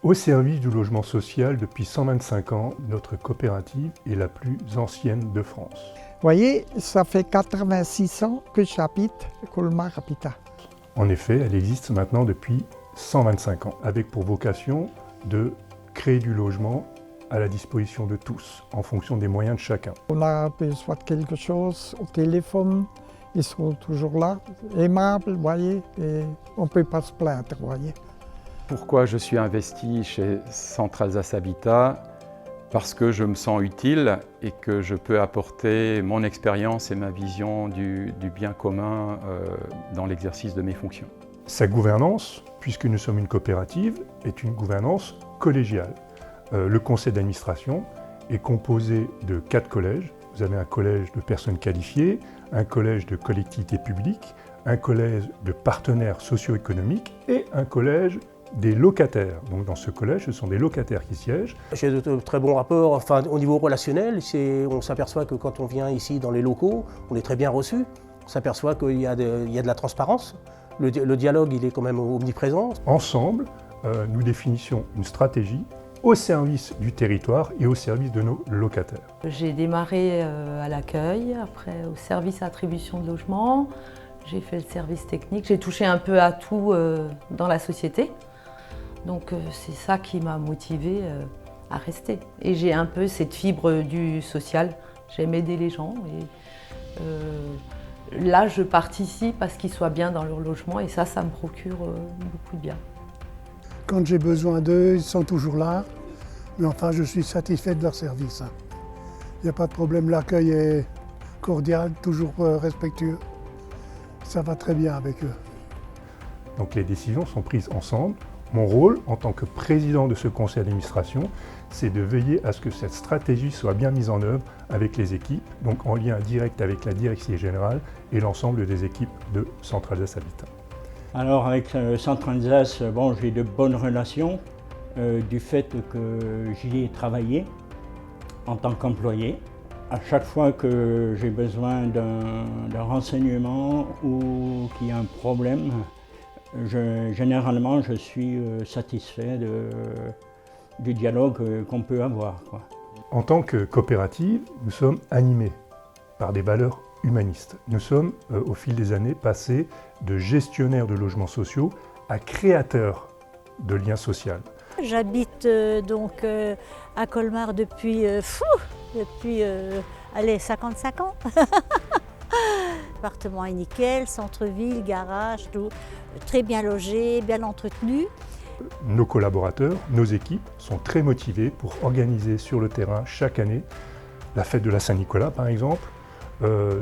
Au service du logement social depuis 125 ans, notre coopérative est la plus ancienne de France. Vous voyez, ça fait 86 ans que j'habite Colmar Habitat. En effet, elle existe maintenant depuis 125 ans, avec pour vocation de créer du logement à la disposition de tous, en fonction des moyens de chacun. On a besoin de quelque chose au téléphone, ils sont toujours là, aimables, vous voyez, et on ne peut pas se plaindre, vous voyez. Pourquoi je suis investi chez Centralsace Habitat? Parce que je me sens utile et que je peux apporter mon expérience et ma vision du bien commun dans l'exercice de mes fonctions. Sa gouvernance, puisque nous sommes une coopérative, est une gouvernance collégiale. Le conseil d'administration est composé de 4 collèges. Vous avez un collège de personnes qualifiées, un collège de collectivités publiques, un collège de partenaires socio-économiques et un collège des locataires. Donc dans ce collège, ce sont des locataires qui siègent. J'ai de très bons rapports, enfin, au niveau relationnel. On s'aperçoit que quand on vient ici dans les locaux, on est très bien reçu. On s'aperçoit qu'il y a de la transparence. Le dialogue, il est quand même omniprésent. Ensemble, nous définissions une stratégie au service du territoire et au service de nos locataires. J'ai démarré à l'accueil, après au service attribution de logement. J'ai fait le service technique. J'ai touché un peu à tout dans la société. Donc c'est ça qui m'a motivée à rester. Et j'ai un peu cette fibre du social. J'aime aider les gens. Et là, je participe à ce qu'ils soient bien dans leur logement et ça me procure beaucoup de bien. Quand j'ai besoin d'eux, ils sont toujours là. Mais enfin, je suis satisfait de leur service. Il n'y a pas de problème, l'accueil est cordial, toujours respectueux. Ça va très bien avec eux. Donc les décisions sont prises ensemble. Mon rôle, en tant que président de ce conseil d'administration, c'est de veiller à ce que cette stratégie soit bien mise en œuvre avec les équipes, donc en lien direct avec la direction générale et l'ensemble des équipes de Centralsace Habitat. Alors avec Centralsace, bon, j'ai de bonnes relations du fait que j'y ai travaillé en tant qu'employé. À chaque fois que j'ai besoin d'un renseignement ou qu'il y a un problème, généralement, je suis satisfait du dialogue qu'on peut avoir, quoi. En tant que coopérative, nous sommes animés par des valeurs humanistes. Nous sommes, au fil des années, passés de gestionnaires de logements sociaux à créateurs de liens sociaux. J'habite donc à Colmar depuis 55 ans. L'appartement est nickel, centre-ville, garage, tout. Très bien logé, bien entretenu. Nos collaborateurs, nos équipes sont très motivés pour organiser sur le terrain chaque année la fête de la Saint-Nicolas par exemple,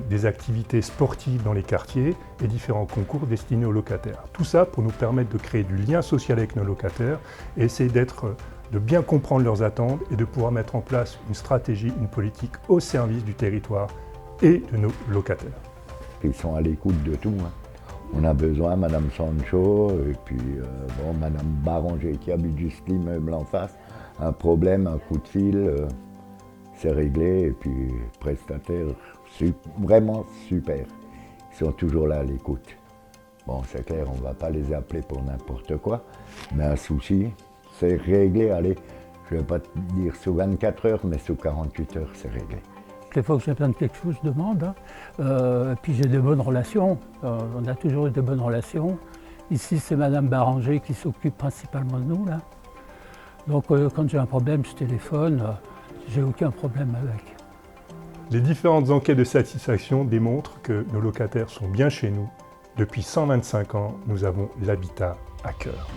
des activités sportives dans les quartiers et différents concours destinés aux locataires. Tout ça pour nous permettre de créer du lien social avec nos locataires et essayer de bien comprendre leurs attentes et de pouvoir mettre en place une stratégie, une politique au service du territoire et de nos locataires. Ils sont à l'écoute de tout. On a besoin, Madame Sancho, et puis Madame Baranger qui habite juste l'immeuble en face. Un problème, un coup de fil, c'est réglé, et puis prestataire, vraiment super. Ils sont toujours là à l'écoute. Bon, c'est clair, on ne va pas les appeler pour n'importe quoi, mais un souci, c'est réglé, allez, je ne vais pas te dire sous 24 heures, mais sous 48 heures, c'est réglé. Les fois que j'ai besoin de quelque chose, je demande. Puis j'ai de bonnes relations. On a toujours eu de bonnes relations. Ici, c'est Madame Baranger qui s'occupe principalement de nous, là. Donc quand j'ai un problème, je téléphone. J'ai aucun problème avec. Les différentes enquêtes de satisfaction démontrent que nos locataires sont bien chez nous. Depuis 125 ans, nous avons l'habitat à cœur.